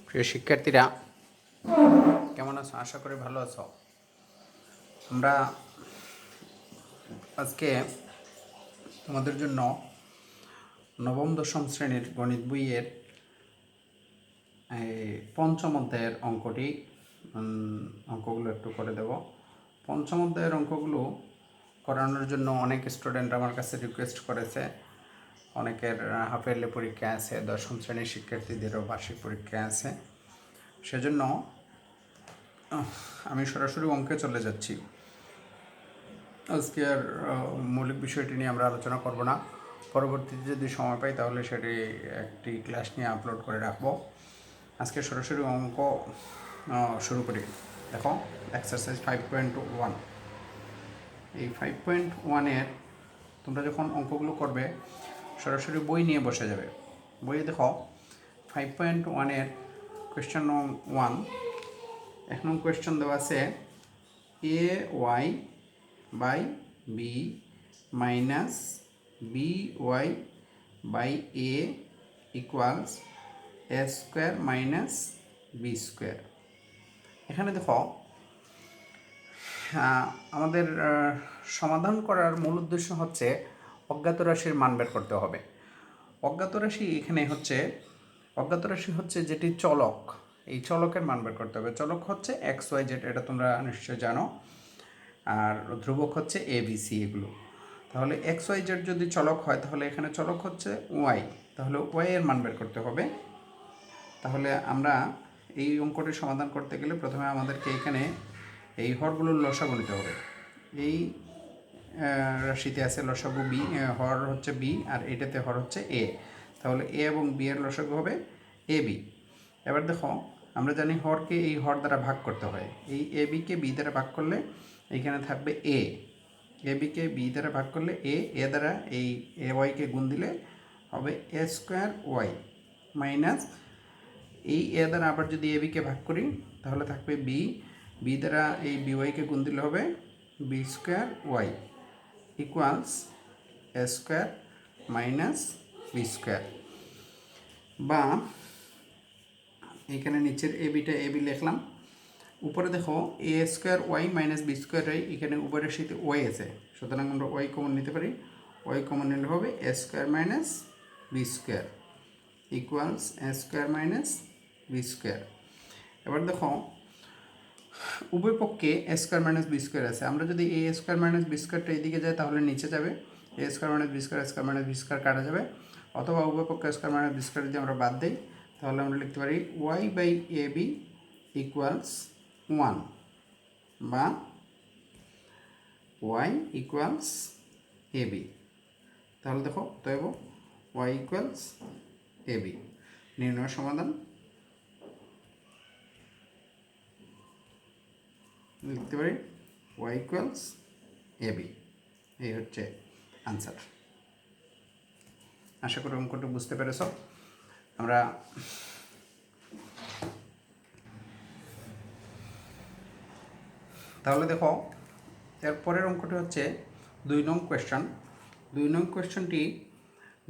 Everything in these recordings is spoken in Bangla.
প্রিয় শিক্ষার্থীরা, কেমন আছো? আশা করি ভালো আছো। আমরা আজকে তোমাদের জন্য নবম দশম শ্রেণীর গণিত বইয়ের পঞ্চম অধ্যায়ের অঙ্কগুলো একটু করে দেব। পঞ্চম অধ্যায়ের অঙ্কগুলো করানোর জন্য অনেক স্টুডেন্ট আমার কাছে রিকোয়েস্ট করেছে। অনেকের হাফ ইয়ারলি পরীক্ষা আছে, দশম শ্রেণীর শিক্ষার্থীদেরও বার্ষিক পরীক্ষা আছে। সেজন্য আমি সরাসরি অঙ্কে চলে যাচ্ছি। আজকে আর মৌলিক বিষয়টি নিয়ে আমরা আলোচনা করব না। পরবর্তীতে যদি সময় পাই তাহলে সেটি একটি ক্লাস নিয়ে আপলোড করে রাখবো। আজকে সরাসরি অঙ্ক শুরু করি। দেখো, এক্সারসাইজ 5.1। এই 5.1-এর তোমরা যখন অঙ্কগুলো করবে সরাসরি বই নিয়ে বসে যাবে। বইয়ে দেখো 5.1-এর কোয়েশ্চেন নং 1, এক নং কোয়েশ্চেন দেওয়া আছে A Y by B minus B Y by A equals A square minus B square. এখানে দেখো, আমাদের সমাধান করার মূল উদ্দেশ্য হচ্ছে অজ্ঞাত রাশির মান বের করতে হবে। অজ্ঞাত রাশি হচ্ছে যেটি চলক, এই চলকের মান বের করতে হবে। চলক হচ্ছে এক্স ওয়াই জেড, এটা তোমরা নিশ্চয়ই জানো। আর ধ্রুবক হচ্ছে এ বি সি, এগুলো। তাহলে এক্স ওয়াই জেড যদি চলক হয় তাহলে এখানে চলক হচ্ছে ওয়াই, তাহলে ওয়াই এর মান বের করতে হবে। তাহলে আমরা এই অঙ্কটি সমাধান করতে গেলে প্রথমে আমাদেরকে এখানে এই হরগুলোর লসাগু নিতে হবে। এই রাশিতে আছে লসাগু বি, হর হচ্ছে বি, আর এটাতে হর হচ্ছে এ। তাহলে এ এবং বি এর লসাগু হবে এ বি। এবার দেখো, আমরা জানি হরকে এই হর দ্বারা ভাগ করতে হয়। এই এ বিকে বি দ্বারা ভাগ করলে এইখানে থাকবে এ বিকে বি দ্বারা ভাগ করলে এ দ্বারা এই এ ওয়াইকে গুণ দিলে হবে এ স্কোয়ার ওয়াই মাইনাস এই এ দ্বারা আবার যদি এ বিকে ভাগ করি তাহলে থাকবে বি দ্বারা এই বি ওয়াইকে গুণ দিলে হবে B square Y equals A square minus B square. বা এখানে নিচের এ বিটা এ বি লিখলাম, উপরে দেখো A square Y minus B square Y, এখানে উপরের সাথে ওয়াই আছে, সুতরাং আমরা ওয়াই কমন নিতে পারি। ওয়াই কমন নিলে হবে A square minus B square equals A square minus B square. এবার দেখো, উভয় পক্ষে A square minus B square আছে। আমরা যদি এ স্কোয়ার মাইনাস বি স্কোয়ারটা এইদিকে যায় তাহলে নিচে যাবে, এ স্কোয়ার মাইনাস বি স্কোয়ার কাটা যাবে। অথবা উভয় পক্ষে স্কোয়ার মাইনাস বি স্কোয়ার যদি আমরা বাদ দিই তাহলে আমরা লিখতে পারি Y by A B equals 1 বা ওয়াই ইকুয়ালস এ বি। তাহলে দেখো তৈব ওয়াই ইকুয়ালস এ বি। নির্ণয় সমাধান লিখতে পারি ওয়াই ইকুয়ালস এ বি। এই হচ্ছে আনসার। আশা করি অঙ্কটা বুঝতে পেরেছ। আমরা তাহলে দেখো, এরপরের অঙ্কটি হচ্ছে 2 নং কোয়েশ্চন। 2 নং কোয়েশ্চনটি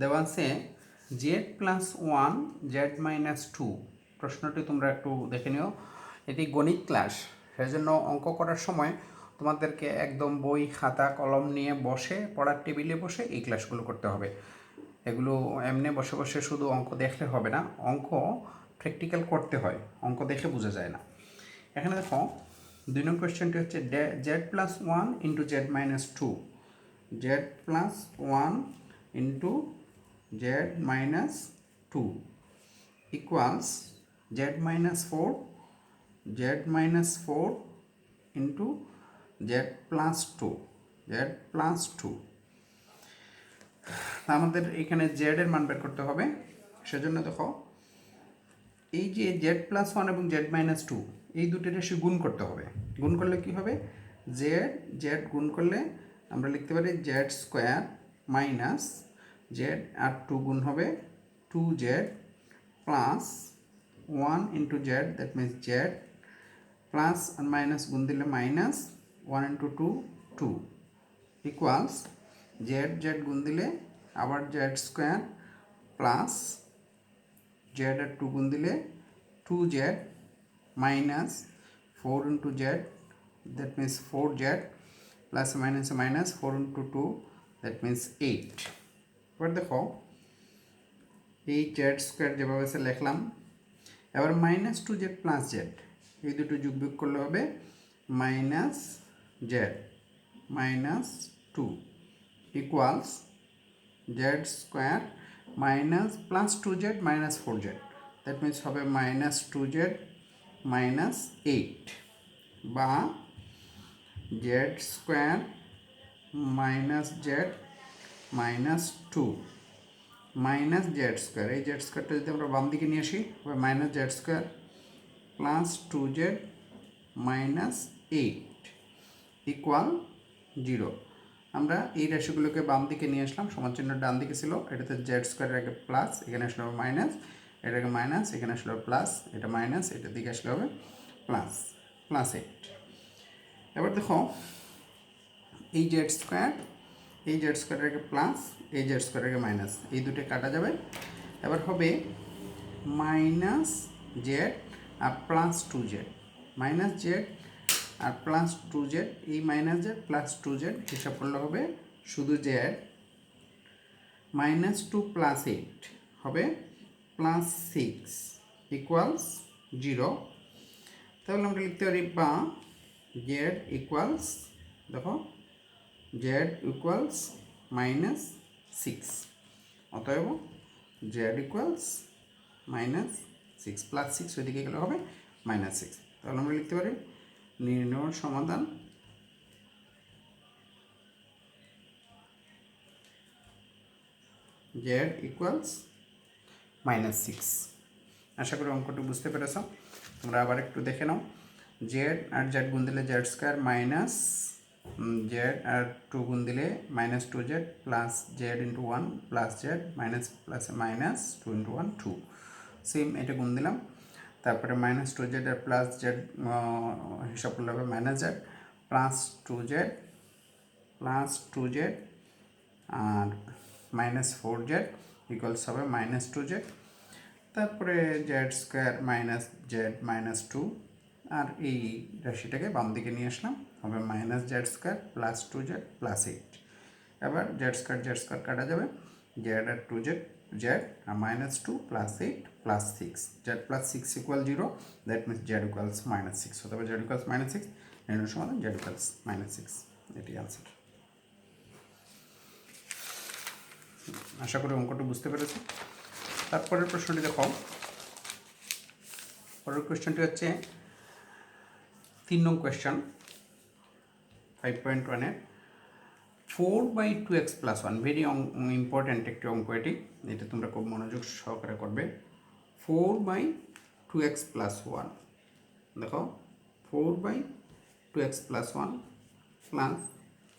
দেওয়া আছে z+1 z-2। প্রশ্নটি তোমরা একটু দেখে নিও। এটি গণিত ক্লাস, সেজন্য অঙ্ক করার সময় তোমাদেরকে একদম বই খাতা কলম নিয়ে বসে পড়ার টেবিলে বসে এই ক্লাসগুলো করতে হবে। এগুলো এমনি বসে বসে শুধু অঙ্ক দেখলে হবে না, অঙ্ক প্র্যাকটিক্যাল করতে হয়, অঙ্ক দেখে বোঝা যায় না। এখানে দেখো 2 নং কোয়েশ্চেনটি হচ্ছে z+1 into z-2, z+1 into z-2 equals z-4 into z+2 আমাদের এখানে জেড এর মান বের করতে হবে। সেজন্য দেখো, এই যে z+1 এবং z-2 এই দুটি রাশি গুণ করতে হবে। গুণ করলে কি হবে, জেড গুণ করলে আমরা লিখতে পারি জেড স্কোয়ার মাইনাস জেড আর 2 গুণ হবে 2z plus 1 into Z, that means Z plus আর মাইনাস গুণ দিলে মাইনাস 1 ইন্টু 2 ইকুয়ালস জেড গুণ দিলে আবার জেড স্কোয়ার প্লাস জেড আর 2 গুণ দিলে 2z minus 4 into z, that means 4z, plus minus minus 4 into 2, that means 8. এবার দেখো এই জেড স্কোয়ার যেভাবে সে লিখলাম, এবার মাইনাস 2z প্লাস জেড এই দুটো যোগ বিয়োগ করলে হবে minus Z minus 2 equals Z square minus plus 2z minus 4z, that means হবে মাইনাস 2z মাইনাস 8 বা Z square minus Z minus 2 minus Z square, এই জেড স্কোয়ারটা যদি আমরা বাম দিকে নিয়ে আসি হবে minus Z square plus 2z minus 8 equal 0। আমরা এই রাশিগুলোকে বাম দিকে নিয়ে আসলাম, সমান চিহ্ন ডান দিকে ছিল, এটাতে জেড স্কোয়ারের আগে প্লাস, এখানে আসলে হবে মাইনাস, এটাকে মাইনাস, এখানে আসলে হবে প্লাস, এটা মাইনাস, এটার দিকে আসলে হবে প্লাস, প্লাস 8। এবার দেখো এই জেড স্কোয়ারের আগে প্লাস, এই জেড স্কোয়ারের আগে মাইনাস, এই দুটো কাটা যাবে। এবার হবে মাইনাস জেড আর প্লাস 2z, মাইনাস জেড আর প্লাস 2z, এই মাইনাস জেড প্লাস 2z হিসাব করলে হবে শুধু জেড, মাইনাস 2 প্লাস 8 হবে প্লাস 6 ইকুয়ালস 0। তাহলে আমরা লিখতে পারি বা জেড ইকুয়ালস, দেখো জেড ইকুয়ালস মাইনাস 6, অতএব জেড ইকুয়ালস মাইনাস 6 প্লাস 6 ওইদিকে গেলে হবে মাইনাস 6। তাহলে আমরা লিখতে পারি নির্ণয় সমাধান জেড ইকুয়ালস মাইনাস 6। আশা করি অঙ্কটি বুঝতে পেরেছ। তোমরা আবার একটু দেখে নাও, জেড আর জেড গুণ দিলে জেড স্কোয়ার মাইনাস জেড আর 2 গুণ দিলে minus 2z plus Z into 1 plus Z minus plus minus 2 into 1 2, same এটা গুণ দিলাম, তারপরে মাইনাস 2z আর প্লাস জেড হিসাব করলে হবে মাইনাস জেড প্লাস 2z আর মাইনাস 4z ইকুয়ালস হবে মাইনাস 2z, তারপরে Z square minus Z minus 2, আর এই রাশিটাকে বাম দিকে নিয়ে আসলাম, হবে minus Z square plus 2z plus 8। এবার জেড স্কোয়ার কাটা যাবে, জেড আর 2z জেড আর minus 2 plus 8 plus 6, Z plus 6 equal 0, that means Z equals minus 6, অথবা জেড ইকুয়ালস মাইনাস 6, নির্ণয় সমাধান জেড ইকুয়ালস মাইনাস 6, এটি আনসার। আশা করি অঙ্কটি বুঝতে পেরেছি। তারপরের প্রশ্নটি দেখো, পরের কোয়েশ্চনটি হচ্ছে 3 নং কোয়েশ্চন 5.1-এর 4/2x + 1, ভেরি ইম্পর্ট্যান্ট একটি অঙ্ক এটি, এটা তোমরা খুব মনোযোগ সহকারে করবে। 4/2x + 1, দেখো 4/2x + 1 plus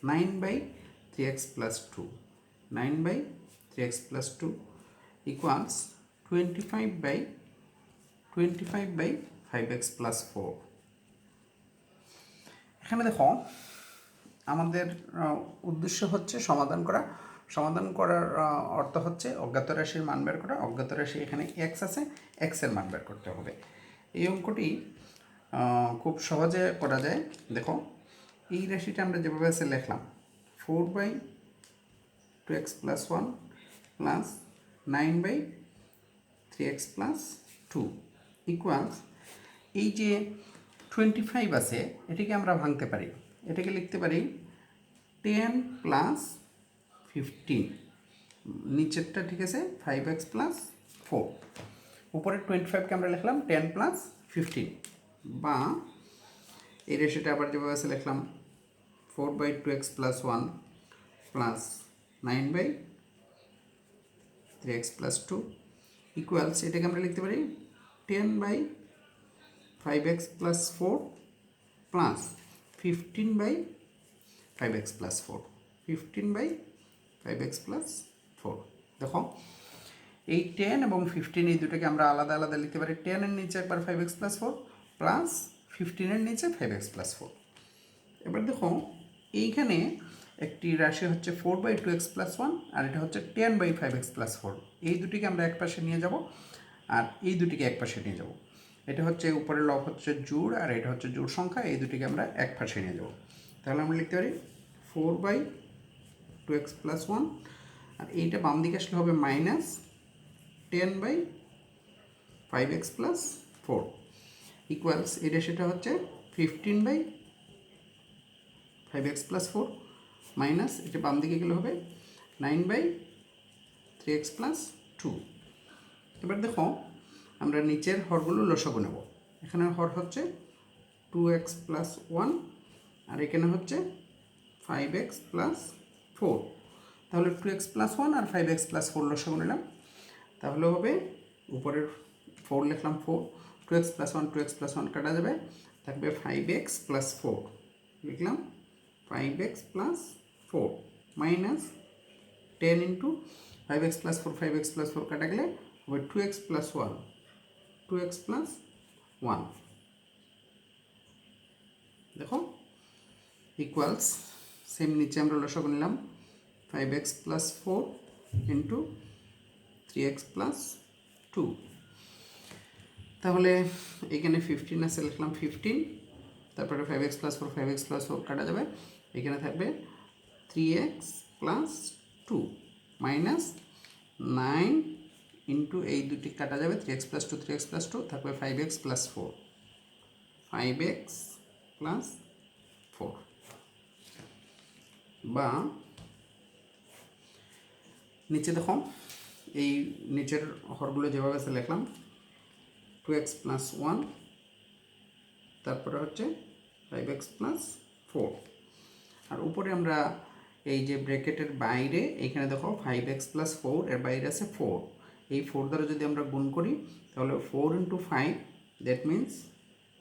9/3x + 2, 9/3x + 2 equals 25/5x + 4। এখানে দেখো আমাদের উদ্দেশ্য হচ্ছে সমাধান করার অর্থ হচ্ছে অজ্ঞাত রাশির মান বের করা। অজ্ঞাত রাশি এখানে এক্স আছে, এক্সের মান বের করতে হবে। এই অঙ্কটি খুব সহজে করা যায়। দেখো এই রাশিটা আমরা যেভাবে আছে লিখলাম 4/2x + 1 প্লাস 9/3x + 2 ইকুয়ালস, এই যে 25 আছে এটাকে আমরা ভাঙতে পারি, এটাকে লিখতে পারি 10 + 15, নিচেরটা ঠিক আছে 5x + 4, উপরের 25কে আমরা লিখলাম 10 + 15, বা এই রেশিটা আবার যেভাবে আছে লিখলাম 4/2x + 1 প্লাস 9/3x + 2 ইকুয়ালস, এটাকে আমরা লিখতে পারি 10/5x + 4 প্লাস 15/5x + 4, 15/5x + 4। দেখো এই 10 এবং 15 এই দুটোকে আমরা আলাদা আলাদা লিখতে পারি। 10 এর নিচে একবার 5x + 4 প্লাস 15 এর নিচে 5x + 4। এবার দেখো এইখানে একটি রাশি হচ্ছে 4/2x + 1, আর এটা হচ্ছে 10/5x + 4। এই দুটিকে আমরা এক পাশে নিয়ে যাব আর এই দুটিকে এক পাশে নিয়ে যাব। এটা হচ্ছে উপরের লব হচ্ছে জোড় আর এটা হচ্ছে জোড় সংখ্যা, এই দুটিকে আমরা এক পাশে নিয়ে যাব। তাহলে আমরা লিখতে পারি 4/2x + 1, আর এইটা বাম দিকে আসলে হবে -10/5x + 4 ইকুয়ালস এটা সেটা হচ্ছে 15/5x + 4 মাইনাস এটা বাম দিকে গেলে হবে 9/3x + 2। এবার দেখো আমরা নিচের হরগুলো লসাগু নেব। এখানে হর হচ্ছে 2x + 1 আর এখানে হচ্ছে 5x + 4। তাহলে 2x + 1 আর 5x + 4 লসাগু নিলাম, তাহলে হবে উপরের 4 লিখলাম 4, 2x + 1 2x + 1 কাটা যাবে, থাকবে 5x + 4 লিখলাম 5x + 4 minus 10 into 5x + 4 5x + 4 কাটা গেলে হবে 2x + 1 2x + 1 দেখো ইকুয়ালস সেম নিচে আমরা লসাগু নিলাম 5x + 4 ইন্টু 3x + 2। তাহলে এখানে 15 আছে লিখলাম 15, তারপরে 5x + 4 5x + 4 কাটা যাবে, এখানে থাকবে 3x + 2 মাইনাস 9 ইন্টু এই দুটি কাটা যাবে 3x + 2 3x + 2 থাকবে 5x + 4 5x + 4 বা নিচে দেখো এই নিচের হরগুলো যেভাবে আছে লিখলাম 2x + 1, তারপরে হচ্ছে 5x + 4, আর উপরে আমরা এই যে ব্র্যাকেটের বাইরে এখানে দেখো 5x + 4 এর বাইরে আছে 4, এই 4 দ্বারা যদি আমরা গুণ করি তাহলে 4 × 5 that means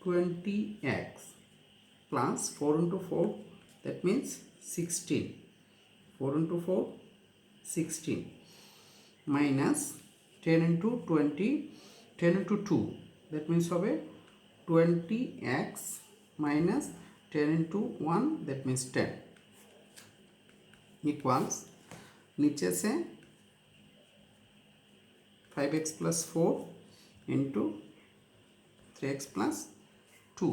20x plus 4 × 4 that means 16 4 × 4 16 minus 10 × 20 10 × 2 that means হবে 20x minus 10 × 1 that means 10 equals নিচে আছে 5x + 4 ইন্টু 3x + 2,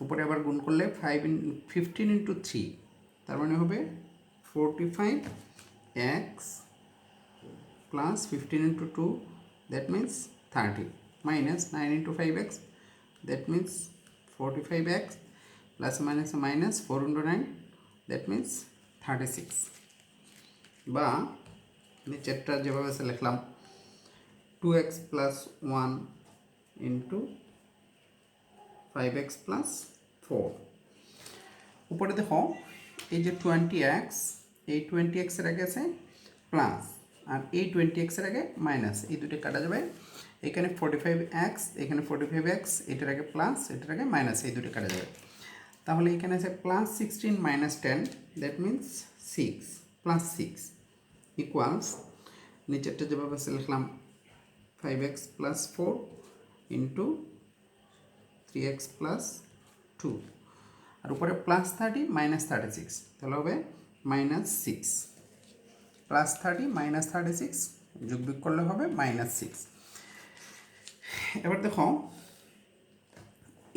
উপরে আবার গুণ করলে 15 × 3 তার মানে হবে 45x plus 15 × 2 that means 30 minus 9 × 5x that means 45x plus minus minus 4 × 9 that means 36 বা নিচেরটা যেভাবে আছে লিখলাম 2x + 1 ইন্টু 5x + 4। উপরে দেখো এই যে 20x, এই 20x এর আগে আছে প্লাস আর এই 20x এর আগে মাইনাস, এই দুটো কাটা যাবে, এখানে 45x এখানে 45x এটার আগে প্লাস এটার আগে মাইনাস, এই দুটো কাটা যাবে। তাহলে এখানে আছে +16 - 10 দ্যাট মিন্স 6 +6 ইকুয়ালস নিচেরটা যেভাবে আছে লিখলাম 5x + 4 ইন্টু 3x + 2 আর উপরে +30 - 36 তাহলে হবে -6 +30 - 36 যোগ বিয়োগ করলে হবে -6। এবার দেখো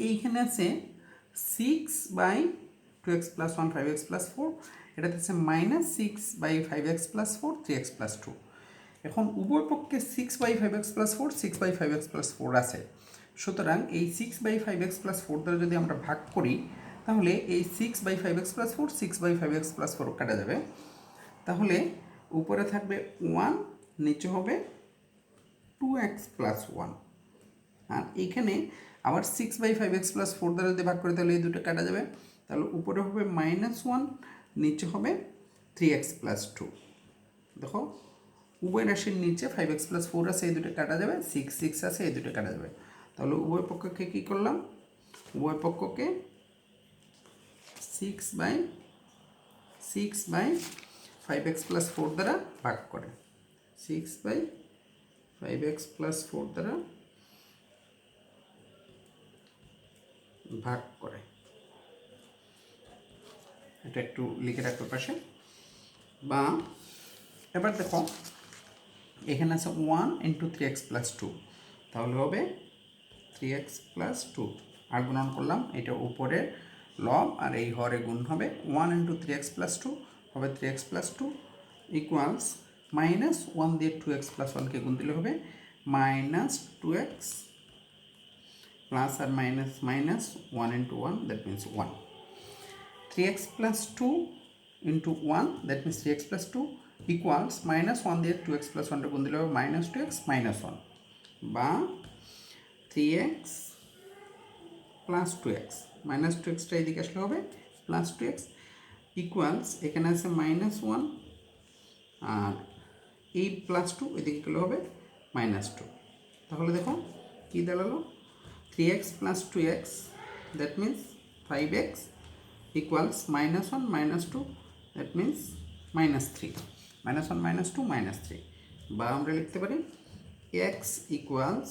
এইখানে আছে 6/2x + 1 5x + 4, এটাতে আছে -6/5x + 4 3x + 2। এখন উভয় পক্ষে 6/5x + 4 6/5x + 4 আছে, সুতরাং এই 6/5x + 4 দ্বারা যদি আমরা ভাগ করি তাহলে এই 6/5x + 4 6/5x + 4 কাটা যাবে, তাহলে উপরে থাকবে 1 নিচে হবে 2x + 1, আর এখানে আবার 6/5x + 4 দ্বারা যদি ভাগ করি তাহলে এই দুটো কাটা যাবে, তাহলে উপরে হবে -1 নিচে হবে 3x + 2। দেখো উভয় রাশির নিচে 5x + 4 আছে, এই দুটো কাটা যাবে, 6 আছে এই দুটো কাটা যাবে, তাহলে উভয় পক্ষকে কী করলাম, উভয় পক্ষকে 6/5x + 4 দ্বারা ভাগ করে 6/5x + 4 দ্বারা ভাগ করে, এটা একটু লিখে রাখতে পাশে। বা এবার দেখো এখানে আছে 1 × 3x + 2, তাহলে হবে 3x প্লাস 2 আর গুণন করলাম, এটা উপরে লব আর এই হরে গুণ হবে 1 ইন্টু 3x প্লাস 2 হবে 3x প্লাস 2 ইকুয়ালস মাইনাস 1 দিয়ে 2x প্লাস 1কে গুণ দিলে হবে মাইনাস 2x প্লাস আর minus minus 1 into 1 that means 1 3x plus 2 into 1 that means 3x plus 2 equals minus 1 দিয়ে 2x plus 1 টা গুণ দিলে হবে minus 2x minus 1 বা 3x plus 2x minus 2x টা এদিকে আসলে হবে plus 2x equals এখানে আছে minus 1 আর এই plus 2 এদিকে গেলে হবে minus 2 তাহলে দেখো কি দাঁড়ালো 3x plus 2x that means 5x equals minus 1 minus 2 that means minus 3 minus 1 minus 2 minus 3 বা আমরা লিখতে পারি x equals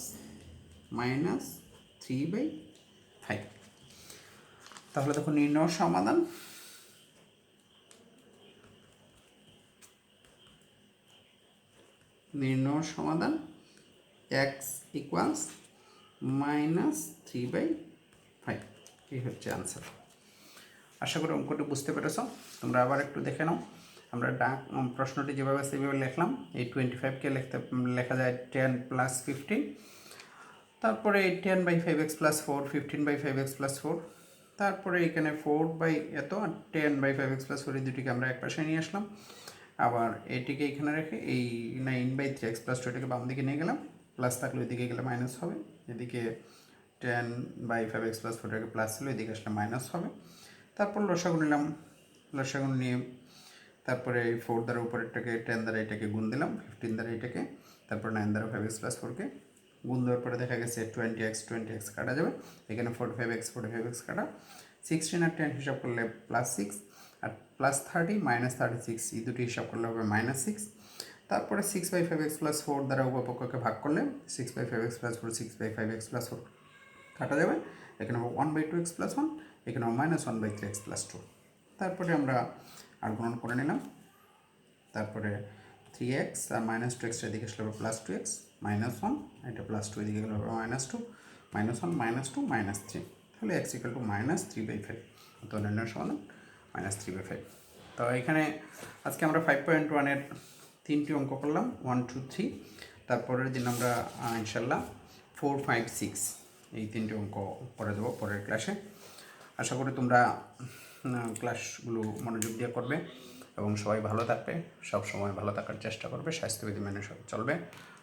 minus 3/5 তাহলে দেখো নির্ণয় সমাধান x equals minus 3/5 এই হচ্ছে আনসার। আশা করি অঙ্কটি বুঝতে পেরেছ। তোমরা আবার একটু দেখে নাও। আমরা প্রশ্নটি যেভাবে সেভাবে লিখলাম, এই 25কে লেখা যায় 10 প্লাস 15, তারপরে 10/5x প্লাস 4 15/5x প্লাস 4, তারপরে এখানে 4 এত আর 10/5x প্লাস 4 এই দুটিকে আমরা এক পাশে নিয়ে আসলাম, আবার এটিকে এখানে রেখে এই 9/3x প্লাস 2 এটাকে বাম দিকে নিয়ে গেলাম, প্লাস থাকলে ওইদিকে গেলে মাইনাস হবে, এদিকে 10/5x প্লাস 4 এটাকে প্লাস ছিল, এদিকে আসলে মাইনাস হবে। তারপর লসাগু নিলাম, লসাগু নিয়ে তারপরে এই 4 দ্বারা উপরেরটাকে 10 দ্বারা এটাকে গুণ দিলাম, 15 দ্বারা এটাকে, তারপর 9 দ্বারা 5x প্লাস 4কে গুণ দেওয়ার পরে দেখা গেছে 20x কাটা যাবে, এখানে 45x কাটা, 16 আর 10 হিসাব করলে প্লাস 6 আর প্লাস 30 মাইনাস 36 এই দুটি হিসাব করলে হবে মাইনাস 6। তারপরে 6/5x প্লাস 4 দ্বারা উভয়পক্ষকে ভাগ করলে 6/5x প্লাস 4 6/5x প্লাস 4 কাটা যাবে, এখানে হবে 1/2x প্লাস 1, এখানে মাইনাস 1/3x প্লাস 2। তারপরে আমরা আর গুণন করে নিলাম, তারপরে 3x আর মাইনাস 2x এদিকে আসলে হবে প্লাস 2x মাইনাস 1, এটা প্লাস 2 এদিকে গেলে হবে মাইনাস 2 মাইনাস 1 মাইনাস 2 মাইনাস 3, তাহলে x ইকুয়াল টু মাইনাস 3/5, তো নির্ণয় সমাধান মাইনাস 3/5। তো এখানে আজকে আমরা 5.1 এর 3টি অঙ্ক করলাম 1 2 3, তারপরের দিন আমরা ইনশাল্লাহ 4 5 6 এই 3টি অঙ্ক করে দেবো পরের ক্লাসে। আশা করি তোমরা ক্লাসগুলো মনোযোগ দিয়ে করবে এবং সবাই ভালো থাকবে, সব সময় ভালো থাকার চেষ্টা করবে, স্বাস্থ্যবিধি মেনে সব চলবে।